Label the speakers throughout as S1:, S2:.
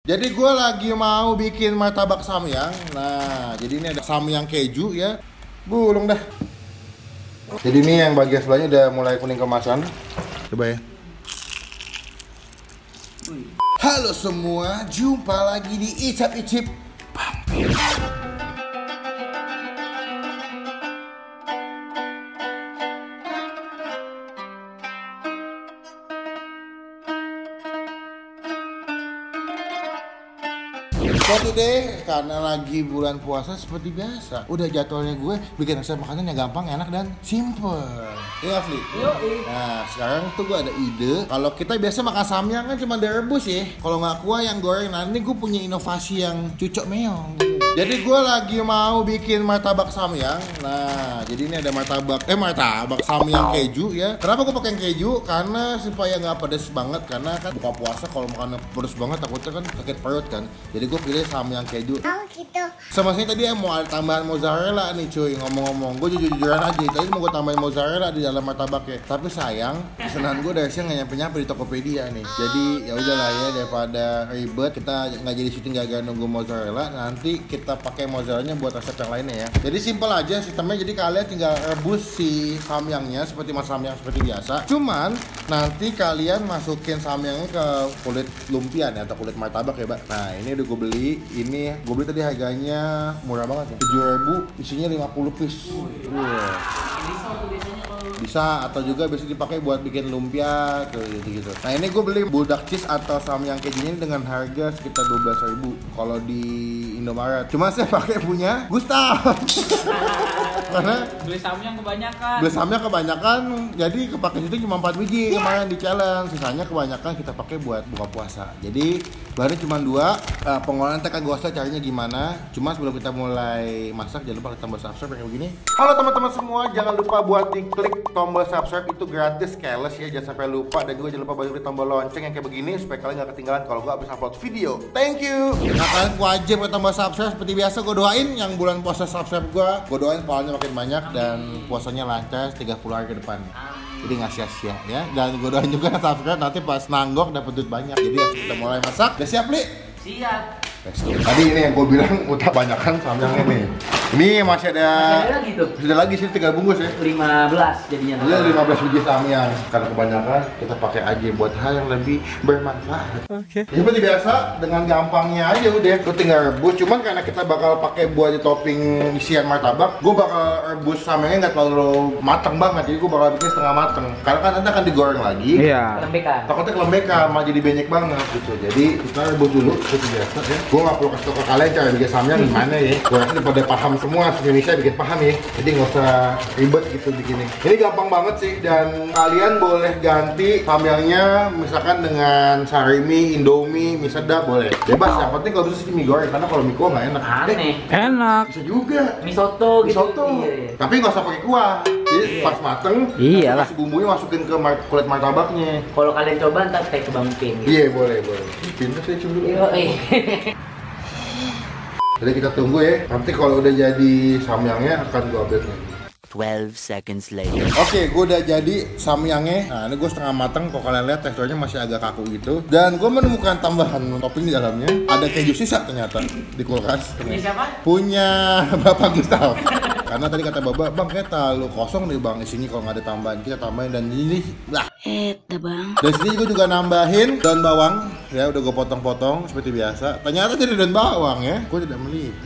S1: Jadi gue lagi mau bikin martabak samyang. Nah, jadi ini ada samyang keju ya. Gulung dah. Jadi ini yang bagian sebelahnya udah mulai kuning kemasan. Coba ya. Halo semua, jumpa lagi di Icap Icip Pampir. Jadi deh, karena lagi bulan puasa seperti biasa, udah jadwalnya gue bikin resep makanan yang gampang, enak, dan simple. Iya, Fli? Nah, sekarang tuh gue ada ide. Kalau kita biasa makan samyang kan cuma direbus ya. Kalau nggak kuah yang goreng. Nah, ini gue punya inovasi yang cucok meong. Jadi gue lagi mau bikin martabak samyang. Nah, jadi ini ada martabak samyang keju ya. Kenapa gue pakai keju? Karena supaya nggak pedes banget. Karena kan buka puasa kalau makan pedes banget takutnya kan sakit perut kan. Jadi gue pilih samyang keju.
S2: Oh gitu.
S1: Sama sini tadi mau ada tambahan mozzarella nih cuy, ngomong-ngomong. Gue jujur-jujuran aja. Tadi mau gue tambahin mozzarella di dalam martabaknya. Tapi sayang, pesanan gue dari siang nggak nyampe-nyampe di Tokopedia nih. Jadi ya udahlah ya, daripada ribet kita nggak jadi syuting gara-gara nunggu mozzarella. Nanti kita pakai mozzarellanya buat resep yang lainnya ya. Jadi simple aja sistemnya. Jadi kalian tinggal rebus si samyangnya seperti mas samyang seperti biasa. Cuman nanti kalian masukin samyangnya ke kulit lumpian ya, atau kulit martabak ya, Mbak. Nah, ini udah gue beli. Ini gue beli tadi harganya murah banget ya. 7.000, isinya 50 piece. Bisa atau juga bisa dipakai buat bikin lumpia tuh gitu. Nah, ini gue beli buldak cheese atau samyang kejunya ini dengan harga sekitar 12.000 kalau di Indomaret. Cuma saya pakai punya Gustav. Karena
S3: beli samyang kebanyakan.
S1: Jadi kepake situ cuma 4 biji kemarin di challenge. Sisanya kebanyakan kita pakai buat buka puasa. Jadi baru cuma 2. Pengolahan teh kagak usah caranya gimana. Cuma sebelum kita mulai masak jangan lupa tambah subscribe kayak begini. Halo teman-teman semua, jangan lupa buat diklik tombol subscribe, itu gratis, keles ya, jangan sampai lupa. Dan juga jangan lupa balik tombol lonceng yang kayak begini supaya kalian gak ketinggalan kalau gue habis upload video. Thank you. Nah, kalian wajib buat tombol subscribe seperti biasa. Gue doain yang bulan puasa subscribe gue doain pahalanya makin banyak dan puasanya lancar 30 hari ke depan. Jadi nggak sia-sia ya. Dan gue doain juga subscribe nanti pas nanggok dapet duit banyak. Jadi ya kita mulai masak. Udah siap, Li?
S3: Siap.
S1: Tadi ini yang gue bilang udah banyakan samyangnya nih. Ini masih ada
S3: lagi tuh.
S1: Sudah lagi sih 3 bungkus ya.
S3: 15 jadinya.
S1: Iya, 15 biji samyang. Karena kebanyakan kita pakai aja buat hal yang lebih bermanfaat. Oke. Ya seperti biasa dengan gampangnya aja udah. Lu tinggal rebus. Cuman karena kita bakal pakai buat di topping isian martabak, gue bakal rebus samyangnya nggak terlalu mateng banget. Jadi gue bakal bikin setengah mateng. Karena kan nanti akan digoreng lagi.
S3: Iya. Kelembekan.
S1: Takutnya kelembekan, malah jadi banyak banget gitu. Jadi kita rebus dulu seperti biasa ya. Gue nggak perlu kasih tau ke kalian cara bikin samyang gimana ya. Gue rasa daripada paham semua, Indonesia bikin paham ya. Jadi nggak usah ribet gitu bikinnya. Ini gampang banget sih, dan kalian boleh ganti samyangnya misalkan dengan sarimi, indomie, mie sedap boleh. Bebas, yang penting kalau bisa sih mie goreng, karena kalau mie kuah nggak enak.
S3: Aneh. Enak.
S1: Bisa juga.
S3: Mie soto
S1: Mie
S3: gitu.
S1: soto.
S3: Iya.
S1: Tapi nggak usah pakai kuah. Jadi pas mateng,
S3: Iyalah.
S1: kasih bumbunya masukin ke kulit martabaknya.
S3: Kalau kalian coba ntar kita coba mungkin.
S1: Iya, boleh. Pintar sih coba dulu. Jadi kita tunggu ya. Nanti kalau udah jadi samyangnya akan gue update lagi.
S4: 12 seconds later.
S1: Oke, gue udah jadi samyangnya. Nah, ini gue setengah mateng. Kalau kalian lihat teksturnya masih agak kaku gitu. Dan gue menemukan tambahan topping di dalamnya. Ada keju sisa ternyata di kulkas.
S3: Punya siapa?
S1: Punya Bapak Gustav. Karena tadi kata Bapak, Bang, kayak terlalu kosong nih Bang isinya kalau nggak ada tambahan. Kita tambahin dan ini lah.
S2: Bang.
S1: Dan sini gue juga nambahin daun bawang. Ya, udah gue potong-potong seperti biasa. Ternyata jadi daun bawang ya. Gue tidak melihat.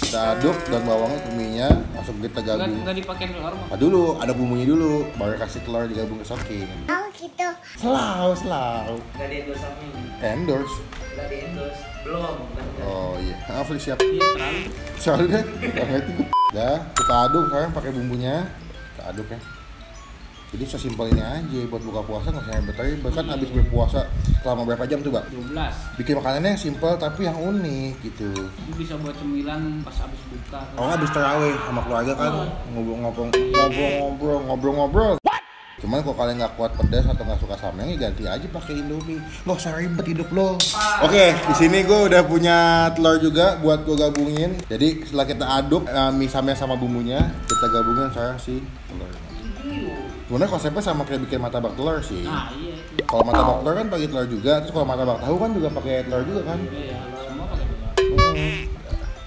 S1: Kita aduk daun bawangnya ke mie-nya, masuk kita gabung.
S3: Nggak dipakai telur mah.
S1: Dulu, ada bumbunya dulu, baru kasih telur digabung ke soking.
S2: Oh gitu.
S1: Selalu.
S3: Nggak di endorse apa ini?
S1: Endorse.
S3: Nggak di endorse. Belum.
S1: Oh iya, Afli siap.
S3: Iya terlalu.
S1: Soalnya deh, nggak ngerti gue. Dah, kita aduk sekarang pakai bumbunya. Kita aduk ya. Jadi sesimpel ini aja buat buka puasa, nggak usah ribet. Bahkan habis berpuasa selama berapa jam tuh, Bang?
S3: 12.
S1: Bikin makanannya simpel tapi yang unik gitu.
S3: Itu bisa buat cemilan pas habis buka.
S1: Kalau habis tarawih sama keluarga kan ngobrol-ngobrol. Cuman kalau kalian nggak kuat pedas atau nggak suka samyang, ya ganti aja pakai Indomie. Nggak usah ribet hidup lo. Oke, di sini gue udah punya telur juga buat gue gabungin. Jadi setelah kita aduk mie samyang sama bumbunya, kita gabungin sekarang si telur. Sebenarnya konsepnya sama kayak bikin martabak telur sih.
S3: Nah iya.
S1: Kalau martabak telur kan pakai telur juga, terus kalau martabak tahu kan juga pakai telur juga kan.
S3: Iya, semua pakai telur.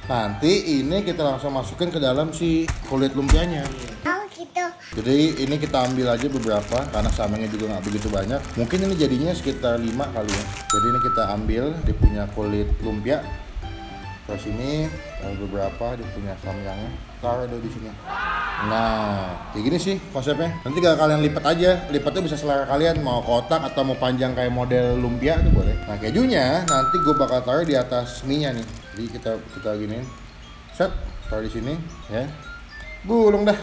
S1: Nanti ini kita langsung masukin ke dalam si kulit lumpianya.
S2: Oh gitu.
S1: Jadi ini kita ambil aja beberapa karena samengnya juga nggak begitu banyak. Mungkin ini jadinya sekitar 5 kali ya. Jadi ini kita ambil dia punya kulit lumpia. Terus ini ada beberapa dia punya samyangnya. Taruh di sini. Nah, kayak gini sih konsepnya. Nanti tinggal kalian lipat aja. Lipatnya bisa selera kalian, mau kotak atau mau panjang kayak model lumpia itu boleh. Nah, kejunya nanti gue bakal taruh di atas mie-nya nih. Jadi kita giniin. Set, taruh di sini ya. Gulung dah.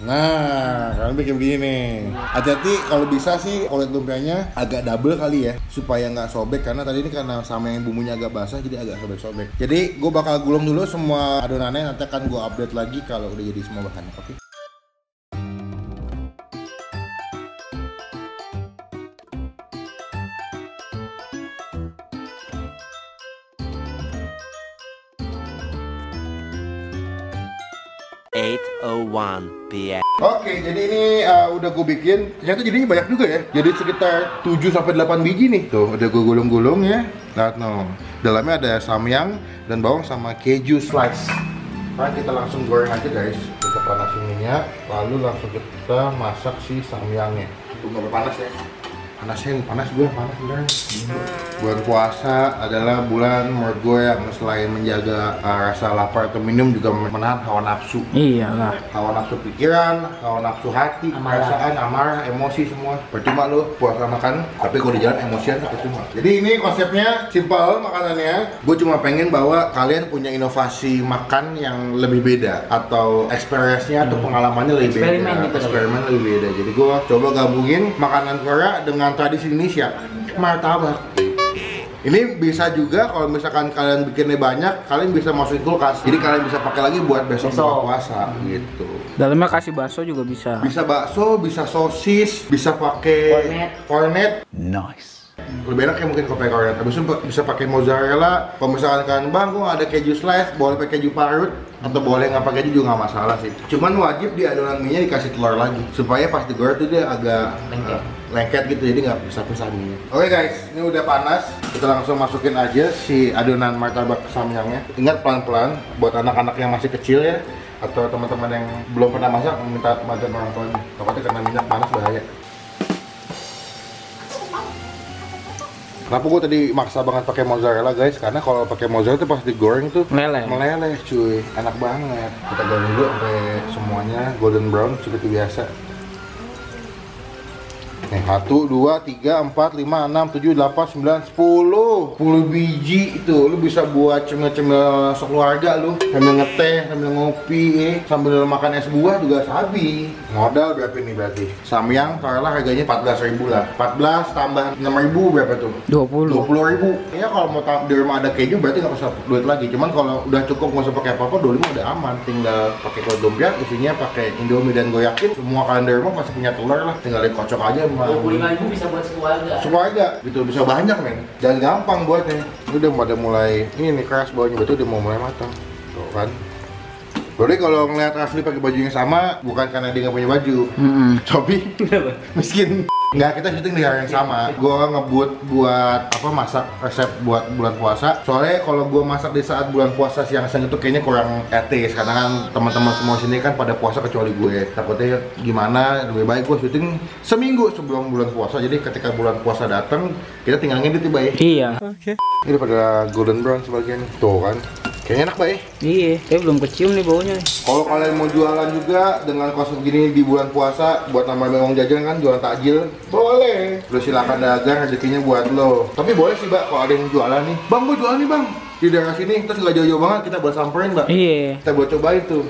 S1: Nah, kalian bikin begini. Hati-hati kalau bisa sih kulit lumpianya agak double kali ya, supaya nggak sobek karena tadi ini karena sama yang bumbunya agak basah jadi agak sobek-sobek. Jadi gue bakal gulung dulu semua adonannya, nanti akan gue update lagi kalau udah jadi semua bahannya. Oke?
S4: 8:01 p.m.
S1: Oke, jadi ini udah gue bikin. Ternyata jadinya banyak juga ya. Jadi sekitar 7-8 biji nih. Tuh, udah gue gulung-gulung ya. Lihat no. Dalamnya ada samyang dan bawang sama keju slice. Nah, kita langsung goreng aja guys. Kita panasin minyak, lalu langsung kita masak si samyangnya. Tunggu panas ya. Panas gue, panas beneran. Bulan puasa adalah bulan menurut gue yang selain menjaga rasa lapar atau minum juga menahan hawa nafsu.
S3: Iyalah.
S1: Hawa nafsu pikiran, hawa nafsu hati, perasaan, amarah, emosi semua. Percuma lo puasa makan, tapi kalau di jalan emosian tak percuma. Jadi ini konsepnya simpel makanannya. Gue cuma pengen bahwa kalian punya inovasi makan yang lebih beda atau experience-nya atau pengalamannya lebih beda. Eksperimen lebih beda. Jadi gue coba gabungin makanan Korea dengan tradisi Indonesia, martabak. Ini bisa juga kalau misalkan kalian bikinnya banyak, kalian bisa masukin kulkas. Jadi kalian bisa pakai lagi buat besok buka puasa gitu.
S3: Dalamnya kasih bakso juga bisa.
S1: Bisa bakso, bisa sosis, bisa pakai cornet.
S5: Nice.
S1: Lebih enak ya mungkin kalau pakai cornet. Habis itu bisa pakai mozzarella. Kalau misalkan kalian bang, kok ada keju slice, boleh pakai keju parut atau boleh nggak pakai keju juga nggak masalah sih. Cuman wajib di adonan mie-nya dikasih telur lagi supaya pas digoreng itu dia agak lengket gitu, jadi nggak pisah-pisah mie. Oke guys, ini udah panas. Kita langsung masukin aja si adonan martabak samyangnya. Ingat pelan-pelan buat anak-anak yang masih kecil ya, atau teman-teman yang belum pernah masak minta bantuan orang tuanya. Takutnya karena minyak panas bahaya. Kenapa gue tadi maksa banget pakai mozzarella guys? Karena kalau pakai mozzarella tuh pas digoreng tuh meleleh cuy, enak banget. Kita goreng dulu sampai semuanya golden brown seperti biasa. Nih, 1, 2, 3, 4, 5, 6, 7, 8, 9, 10 biji itu lu bisa buat cemil-cemil sekeluarga lu, sambil ngeteh, sambil ngopi, sambil makan es buah juga sabi. Modal berapa ini berarti? Samyang taruhlah harganya 14.000 lah. 14 tambah 6.000 berapa tuh? 20.000. Ya kalau mau di rumah ada keju berarti nggak usah duit lagi. Cuman kalau udah cukup nggak usah pakai apa-apa, 25 udah aman. Tinggal pakai kulit lumpia, isinya pakai Indomie, dan gue yakin semua kalian di rumah pasti punya telur lah. Tinggal dikocok aja.
S3: 25.000 bisa buat sekeluarga.
S1: Sekeluarga, gitu bisa banyak men. Dan gampang buatnya. Ini udah pada mulai, ini nih keras bawahnya, betul udah mau mulai matang. Tuh kan. Jadi kalau ngeliat Asli pakai baju yang sama, bukan karena dia nggak punya baju. Cobi miskin. Nggak, kita syuting di hari yang sama. Gue ngebut buat apa, masak resep buat bulan puasa. Soalnya kalau gue masak di saat bulan puasa siang-siang itu kayaknya kurang etis. Karena kan teman-teman semua sini kan pada puasa kecuali gue. Takutnya gimana, lebih baik gue syuting seminggu sebelum bulan puasa. Jadi ketika bulan puasa datang, kita tinggal ngedit ya, Bay.
S3: Iya.
S1: Ini pada golden brown sebagian. Tuh kan. Kayaknya enak, Bay.
S3: Iya, tapi belum kecium nih baunya.
S1: Kalau kalian mau jualan juga dengan konsep gini di bulan puasa, buat nambah uang jajan kan, jualan takjil, boleh. Lu silakan dagang, rezekinya buat lo. Tapi boleh sih, Mbak, kalau ada yang jualan nih. Bang, gue jualan nih, Bang. Di daerah sini, terus nggak jauh-jauh banget, kita buat samperin, Mbak.
S3: Iya.
S1: Kita buat cobain tuh.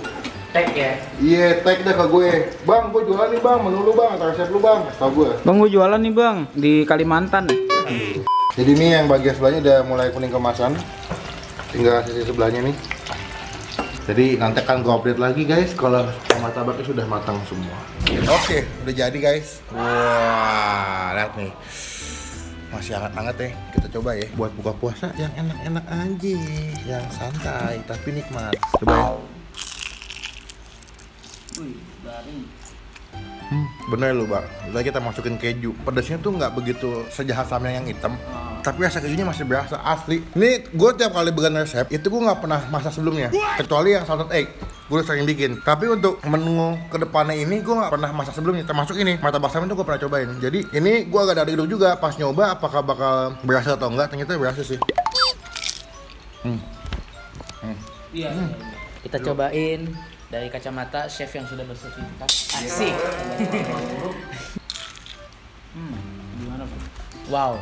S3: Tag ya.
S1: Iya, tag deh ke gue. Bang, gue jualan nih, Bang. Menu lu, Bang, atau resep lu, Bang. Tau gue.
S3: Bang, gue jualan nih, Bang, di Kalimantan.
S1: Jadi ini yang bagian sebelahnya udah mulai kuning kemasan. Tinggal sisi sebelahnya nih. Jadi nanti akan gue update lagi guys kalau martabaknya sudah matang semua. Oke, udah jadi guys. Wah, lihat nih. Masih hangat-hangat ya. Kita coba ya buat buka puasa yang enak-enak aja, yang santai tapi nikmat. Coba ya.
S3: Wih, garing.
S1: Bener lu bang, lagi kita masukin keju. Pedasnya tuh nggak begitu sejahat samyang yang hitam, tapi rasa kejunya masih berasa asli. Ini gue tiap kali bikin resep itu gue nggak pernah masak sebelumnya, kecuali yang salted egg gue sering bikin. Tapi untuk menu kedepannya ini gue nggak pernah masak sebelumnya, termasuk ini martabak samin tuh gue pernah cobain. Jadi ini gue agak dadu juga pas nyoba apakah bakal berhasil atau enggak. Ternyata berhasil sih.
S3: Iya. Kita cobain dari kacamata chef yang sudah bersertifikat. Asik. Gimana, Bang? Wow.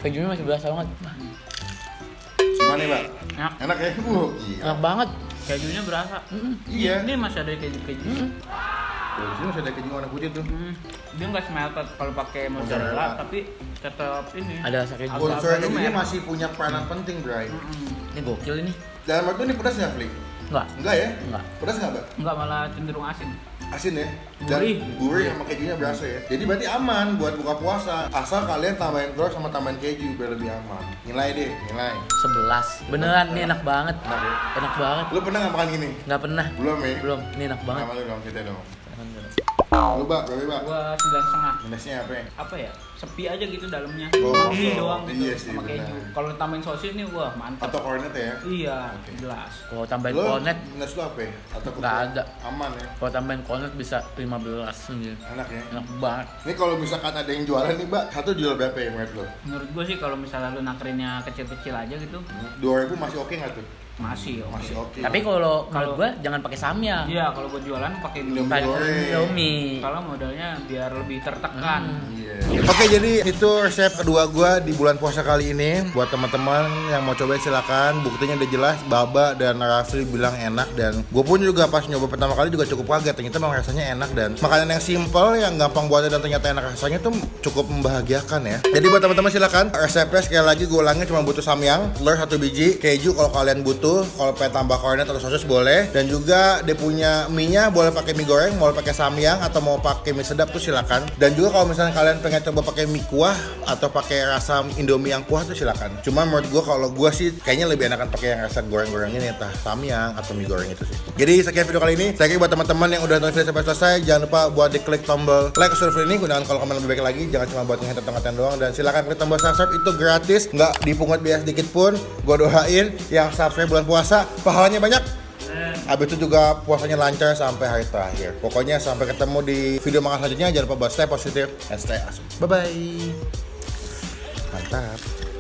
S3: Kejunya masih berasa banget.
S1: Gimana nih bang?
S3: Enak.
S1: Enak ya? Iya.
S3: Enak banget. Kejunya berasa.
S1: Iya.
S3: Ini masih ada keju-keju.
S1: Tuh, di sini masih ada keju warna putih tuh.
S3: Dia nggak smelted kalau pakai mozzarella, tapi tetap ini. Ada rasa keju.
S1: Unsur kejunya masih punya peranan penting, Bray.
S3: Ini gokil ini.
S1: Dalam waktu ini pedas nggak, Fli?
S3: Enggak.
S1: Enggak ya?
S3: Enggak.
S1: Pedas nggak, Mbak?
S3: Enggak, malah cenderung asin.
S1: Asin ya? Dan
S3: Gurih.
S1: gurih sama kejunya berasa ya. Jadi berarti aman buat buka puasa. Asal kalian tambahin telur sama tambahin keju biar lebih aman. Nilai deh, nilai.
S3: 11. Beneran ini enak banget. Enak banget.
S1: Lu pernah nggak makan gini?
S3: Nggak pernah.
S1: Belum ya?
S3: Belum. Ini enak banget.
S1: Sama lu dong, kita dong. Lu bak, berapa bak?
S3: Gua 9,5.
S1: Minusnya apa ya?
S3: Apa ya? Sepi aja gitu dalamnya.
S1: Oh,
S3: Ini
S1: oh,
S3: doang gitu
S1: iya sih,
S3: sama keju.
S1: benar.
S3: Kalau tambahin sosis nih wah mantap.
S1: Atau cornet ya?
S3: Iya,
S1: Oke.
S3: jelas. Kalau tambahin
S1: Lu
S3: cornet
S1: minus lu apa ya? Atau
S3: nggak ada.
S1: Aman ya?
S3: Kalau tambahin cornet bisa 15 gitu.
S1: Enak ya?
S3: Enak banget.
S1: Ini kalau misalkan ada yang jualan nih, Mbak, satu jual berapa ya menurut lo?
S3: Menurut gua sih kalau misalnya lu nakrinnya kecil-kecil aja gitu
S1: 2.000 masih oke nggak tuh?
S3: masih oke.
S1: Masih oke.
S2: Tapi kalau menurut gua jangan pakai samyang.
S3: Iya, kalau buat jualan pakai
S1: Indomie
S2: Pakai
S1: goreng.
S2: Indomie.
S3: Kalau modalnya biar lebih tertekan.
S1: Iya. Oke, jadi itu resep kedua gua di bulan puasa kali ini. Buat teman-teman yang mau cobain silakan. Buktinya udah jelas, Baba dan Rafli bilang enak, dan gue pun juga pas nyoba pertama kali juga cukup kaget. Ternyata memang rasanya enak, dan makanan yang simple, yang gampang buatnya dan ternyata enak rasanya tuh cukup membahagiakan ya. Jadi buat teman-teman silakan, resepnya sekali lagi gue ulangi cuma butuh samyang, telur 1 biji, keju kalau kalian butuh, kalau pengen tambah cornet atau sosis boleh, dan juga dia punya mie-nya boleh pakai mie goreng, mau pakai samyang atau mau pakai mie sedap tuh silakan. Dan juga kalau misalnya kalian pengen coba pakai mie kuah atau pakai rasa Indomie yang kuah tuh silakan. Cuma menurut gue kalau gue sih kayaknya lebih enakan pakai yang rasa goreng-goreng ini, entah samyang atau mie goreng itu sih. Jadi sekian video kali ini. Thank you buat teman-teman yang udah nonton video sampai selesai. Jangan lupa buat diklik tombol like video ini, gunakan kalau komen lebih baik lagi. Jangan cuma buat ngehead tengah-tengah doang. Dan silakan klik tombol subscribe, itu gratis, nggak dipungut biaya sedikit pun. Gue doain yang subscribe bulan puasa pahalanya banyak. Habis itu juga puasanya lancar sampai hari terakhir. Pokoknya sampai ketemu di video makan selanjutnya. Jangan lupa buat stay positif and stay awesome. Bye bye. Mantap.